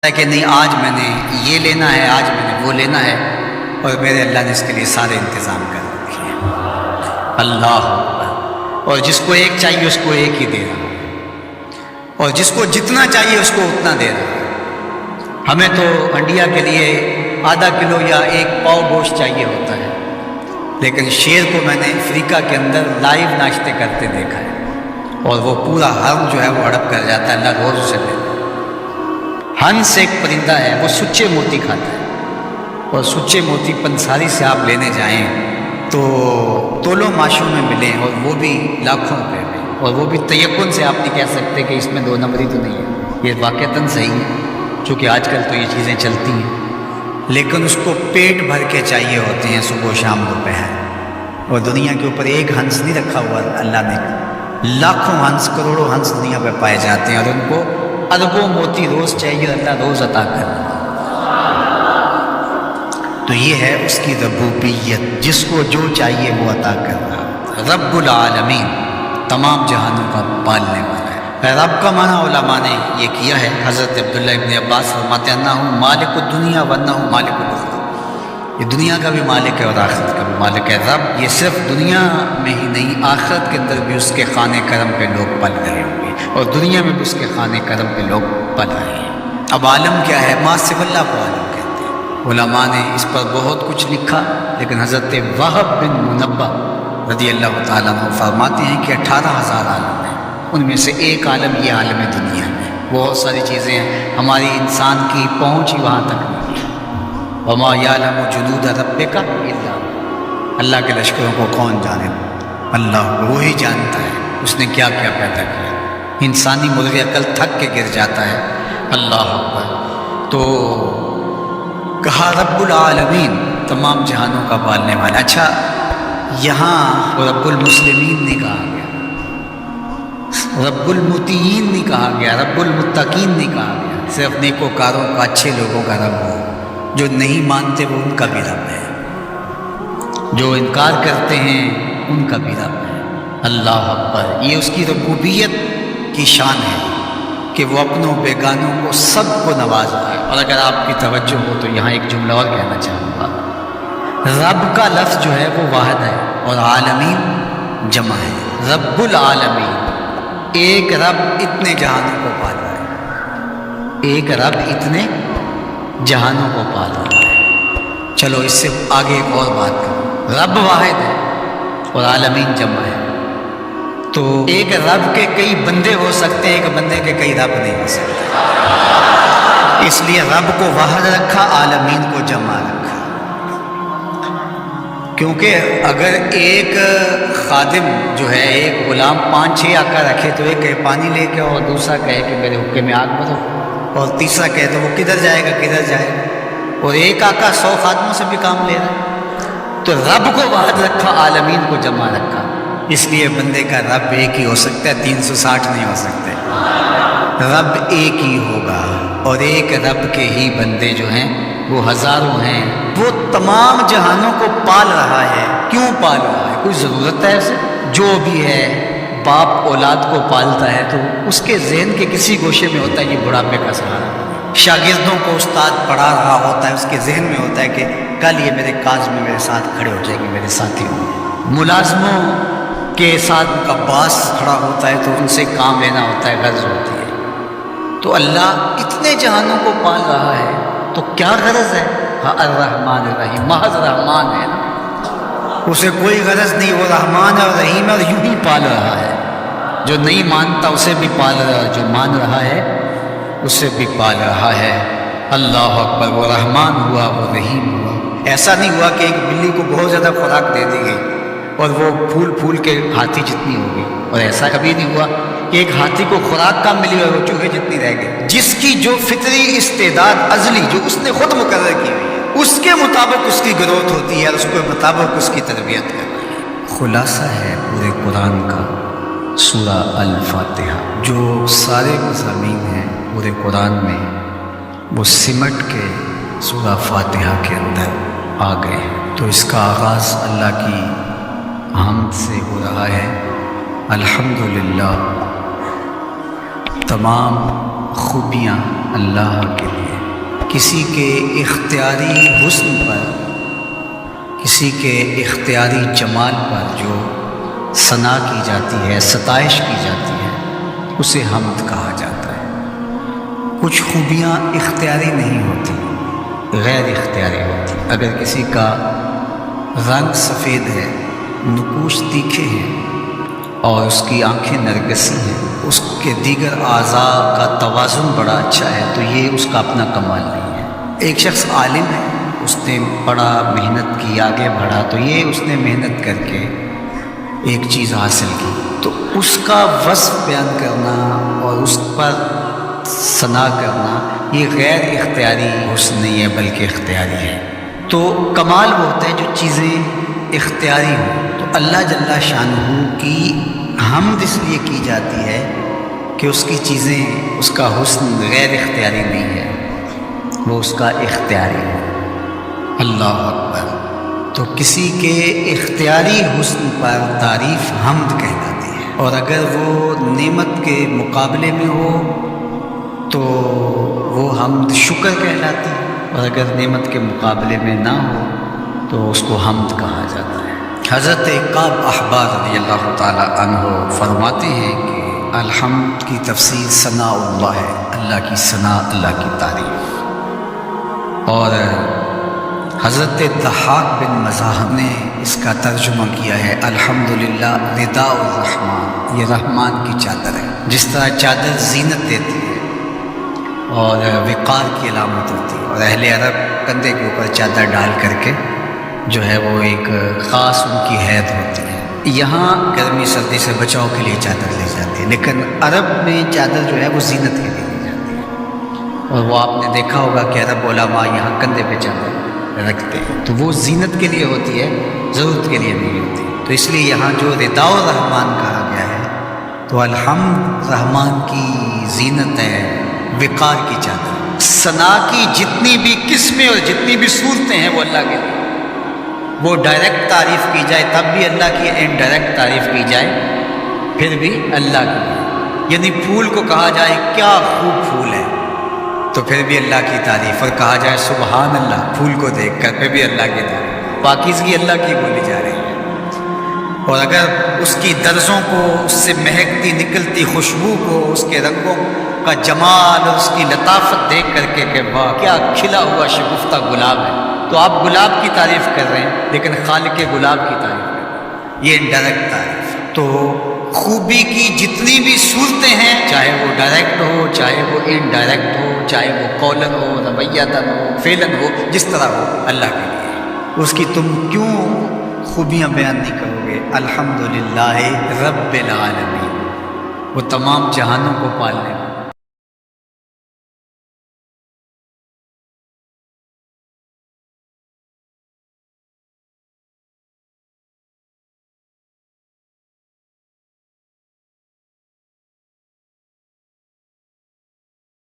کہ نہیں آج میں نے یہ لینا ہے، آج میں نے وہ لینا ہے، اور میرے اللہ نے اس کے لیے سارے انتظام کر رکھے ہیں۔ اللہ اکبر۔ اور جس کو ایک چاہیے اس کو ایک ہی دے رہا ہے، اور جس کو جتنا چاہیے اس کو اتنا دے رہا ہے۔ ہمیں تو انڈیا کے لیے آدھا کلو یا ایک پاؤ گوشت چاہیے ہوتا ہے، لیکن شیر کو میں نے افریقہ کے اندر لائیو ناشتے کرتے دیکھا ہے، اور وہ پورا حرم جو ہے وہ ہڑپ کر جاتا ہے، اللہ روز اسے دیتا ہے۔ ہنس ایک پرندہ ہے، وہ سچے موتی کھاتا ہے، اور سچے موتی پنساری سے آپ لینے جائیں تو تولوں ماشوں میں ملیں، اور وہ بھی لاکھوں روپے میں، اور وہ بھی تیقن سے آپ نہیں کہہ سکتے کہ اس میں دو نمبری تو نہیں ہے، یہ واقعتاً صحیح ہے، چونکہ آج کل تو یہ چیزیں چلتی ہیں، لیکن اس کو پیٹ بھر کے چاہیے ہوتے ہیں صبح و شام دوپہر۔ اور دنیا کے اوپر ایک ہنس نہیں رکھا ہوا اللہ نے، لاکھوں ہنس، کروڑوں ہنس دنیا پہ پائے جاتے ہیں، اور ان کو اربوں موتی روز چاہیے، اللہ روز عطا کر۔ تو یہ ہے اس کی ربوبیت، جس کو جو چاہیے وہ عطا کر رہا۔ رب العالمین، تمام جہانوں کا پالنے والا ہے۔ رب کا معنی علماء نے یہ کیا ہے، حضرت عبداللہ ابن عباس فرماتے ہیں انہ مالک الدنیا وانہ مالک الاخرہ، یہ دنیا کا بھی مالک ہے اور آخرت کا بھی مالک ہے۔ رب یہ صرف دنیا میں ہی نہیں، آخرت کے اندر بھی اس کے خانے کرم پہ لوگ پل رہے ہوں گے، اور دنیا میں بھی اس کے خانے کرم پہ لوگ پل رہے ہیں۔ اب عالم کیا ہے؟ ما سوی اللہ کو عالم کہتے ہیں۔ علماء نے اس پر بہت کچھ لکھا، لیکن حضرت وہب بن منبہ رضی اللہ تعالیٰ عنہ فرماتے ہیں کہ 18,000 عالم ہیں، ان میں سے ایک عالم یہ عالم دنیا ہے۔ بہت ساری چیزیں ہیں، ہماری انسان کی پہنچ ہی وہاں تک نہیں ہے۔ وما یعلم جنود ربک الا هو، اللہ کے لشکروں کو کون جانے؟ اللہ، وہی جانتا ہے اس نے کیا کیا پیدا کیا۔ انسانی مرغ عقل تھک کے گر جاتا ہے۔ اللہ اکبر۔ تو کہا رب العالمین، تمام جہانوں کا پالنے والا۔ اچھا، یہاں رب المسلمین نہیں کہا گیا، رب المطیعین نہیں کہا گیا، رب المتقین نہیں کہا گیا، صرف نیکوکاروں کا، اچھے لوگوں کا رب ہو۔ جو نہیں مانتے وہ ان کا بھی رب ہے، جو انکار کرتے ہیں ان کا بھی رب ہے۔ اللہ اکبر۔ یہ اس کی ربوبیت کی شان ہے کہ وہ اپنوں بیگانوں کو سب کو نواز رہا ہے۔ اور اگر آپ کی توجہ ہو تو یہاں ایک جملہ اور کہنا چاہوں گا، رب کا لفظ جو ہے وہ واحد ہے، اور عالمین جمع ہے۔ رب العالمین، ایک رب اتنے جہانوں کو پال رہا ہے، ایک رب اتنے جہانوں کو پال رہا ہے۔ چلو اس سے آگے ایک اور بات کروں، رب واحد ہے اور عالمین جمع ہے، تو ایک رب کے کئی بندے ہو سکتے ہیں، ایک بندے کے کئی رب نہیں ہو سکتے، اس لیے رب کو واحد رکھا، عالمین کو جمع رکھا۔ کیونکہ اگر ایک خادم جو ہے، ایک غلام 5-6 آقا رکھے تو ایک کہے پانی لے کے، اور دوسرا کہے کہ میرے حقے میں آگ بھرو، اور تیسرا کہے تو وہ کدھر جائے گا کدھر جائے گا، اور ایک آقا 100 خادموں سے بھی کام لے رہا ہے۔ تو رب کو واحد رکھا، عالمین کو جمع رکھا، اس لیے بندے کا رب ایک ہی ہو سکتا ہے، 360 نہیں ہو سکتے۔ رب ایک ہی ہوگا، اور ایک رب کے ہی بندے جو ہیں وہ ہزاروں ہیں۔ وہ تمام جہانوں کو پال رہا ہے۔ کیوں پال رہا ہے؟ کوئی ضرورت ہے اسے؟ جو بھی ہے، باپ اولاد کو پالتا ہے تو اس کے ذہن کے کسی گوشے میں ہوتا ہے یہ بڑھاپے کا سہارا۔ شاگردوں کو استاد پڑھا رہا ہوتا ہے، اس کے ذہن میں ہوتا ہے کہ کل یہ میرے کاج میں میرے ساتھ کھڑے ہو جائے گی، میرے ساتھی ہوں گے۔ ملازموں کے ساتھ کا باس کھڑا ہوتا ہے تو ان سے کام لینا ہوتا ہے، غرض ہوتی ہے۔ تو اللہ اتنے جہانوں کو پال رہا ہے تو کیا غرض ہے؟ ہاں، الرحمن الرحیم، محض رحمان ہے نا، اسے کوئی غرض نہیں، وہ رحمان اور رحیم ہے، اور یوں ہی پال رہا ہے۔ جو نہیں مانتا اسے بھی پال رہا ہے، جو مان رہا ہے اسے بھی پال رہا ہے۔ اللہ اکبر۔ وہ رحمان ہوا، وہ رحیم ہوا۔ ایسا نہیں ہوا کہ ایک بلی کو بہت زیادہ خوراک دے دی گئی اور وہ پھول پھول کے ہاتھی جتنی ہوگی، اور ایسا کبھی نہیں ہوا کہ ایک ہاتھی کو خوراک کم ملی اور وہ چوہے جتنی رہ گئی۔ جس کی جو فطری استعداد ازلی جو اس نے خود مقرر کی ہوئی ہے، اس کے مطابق اس کی گروتھ ہوتی ہے، اور اس کے مطابق اس کی تربیت کرنی ہے۔ خلاصہ ہے پورے قرآن کا سورہ الفاتحہ، جو سارے مضامین ہیں پورے قرآن میں وہ سمٹ کے سورہ فاتحہ کے اندر آ گئے ہیں۔ تو اس کا آغاز اللہ کی حمد سے ہو رہا ہے۔ الحمدللہ، تمام خوبیاں اللہ کے لیے۔ کسی کے اختیاری حسن پر، کسی کے اختیاری جمال پر جو ثنا کی جاتی ہے، ستائش کی جاتی ہے، اسے حمد کہا جاتا ہے۔ کچھ خوبیاں اختیاری نہیں ہوتی، غیر اختیاری ہوتی۔ اگر کسی کا رنگ سفید ہے، نقوش تیکھے ہیں اور اس کی آنکھیں نرگسی ہیں، اس کے دیگر اعضاء کا توازن بڑا اچھا ہے، تو یہ اس کا اپنا کمال نہیں ہے۔ ایک شخص عالم ہے، اس نے بڑا محنت کی، آگے بڑھا، تو یہ اس نے محنت کر کے ایک چیز حاصل کی، تو اس کا وصف بیان کرنا اور اس پر ثنا کرنا یہ غیر اختیاری حسن نہیں ہے بلکہ اختیاری ہے۔ تو کمال وہ ہوتا ہے جو چیزیں اختیاری ہوں۔ تو اللہ جل شانہ کی حمد اس لیے کی جاتی ہے کہ اس کی چیزیں، اس کا حسن غیر اختیاری نہیں ہے، وہ اس کا اختیاری ہے۔ اللہ اکبر۔ تو کسی کے اختیاری حسن پر تعریف حمد کہلاتی ہے، اور اگر وہ نعمت کے مقابلے میں ہو تو وہ حمد شکر کہلاتی ہے، اور اگر نعمت کے مقابلے میں نہ ہو تو اس کو حمد کہا جاتا ہے۔ حضرت کعب احبار رضی اللہ تعالی عنہ فرماتے ہیں کہ الحمد کی تفسیر ثناء اللہ ہے، اللہ کی ثنا، اللہ کی تعریف۔ اور حضرت ضحاک بن مزاحم نے اس کا ترجمہ کیا ہے الحمدللہ رداء الرحمن، یہ رحمان کی چادر ہے۔ جس طرح چادر زینت دیتی ہے اور وقار کی علامت ہوتی ہے، اور اہل عرب کندھے کے اوپر چادر ڈال کر کے جو ہے وہ ایک خاص ان کی حیت ہوتی ہے۔ یہاں گرمی سردی سے بچاؤ کے لیے چادر لی جاتی ہے، لیکن عرب میں چادر جو ہے وہ زینت کے لیے لی جاتی ہے، اور وہ آپ نے دیکھا ہوگا کہ عرب علماء یہاں کندھے پہ چادر رکھتے ہیں، تو وہ زینت کے لیے ہوتی ہے، ضرورت کے لیے نہیں ہوتی۔ تو اس لیے یہاں جو رداء الرحمن کہا گیا ہے، تو الحمد رحمان کی زینت ہے، وقار کی چادر۔ ثنا کی جتنی بھی قسمیں اور جتنی بھی صورتیں ہیں وہ اللہ کے لیے، وہ ڈائریکٹ تعریف کی جائے تب بھی اللہ کی، انڈائریکٹ تعریف کی جائے پھر بھی اللہ کی لیے۔ یعنی پھول کو کہا جائے کیا خوب پھول ہے تو پھر بھی اللہ کی تعریف، اور کہا جائے سبحان اللہ پھول کو دیکھ کر پھر بھی اللہ کی تعریف، پاکیزگی اللہ کی بولی جا رہی ہے۔ اور اگر اس کی درزوں کو، اس سے مہکتی نکلتی خوشبو کو، اس کے رنگوں کا جمال اور اس کی لطافت دیکھ کر کے کہ واہ کیا کھلا ہوا شگفتہ گلاب ہے، تو آپ گلاب کی تعریف کر رہے ہیں لیکن خالق گلاب کی تعریف کر رہے ہیں، یہ انڈائریکٹ تعریف۔ تو خوبی کی جتنی بھی صورتیں ہیں، چاہے وہ ڈائریکٹ ہو، چاہے وہ انڈائریکٹ ہو، چاہے وہ قولن ہو، رویتاً ہو، فعلاً ہو، جس طرح ہو، اللہ کے لیے، اس کی تم کیوں خوبیاں بیان نہیں کرو گے؟ الحمدللہ رب العالمین، وہ تمام جہانوں کو پالنے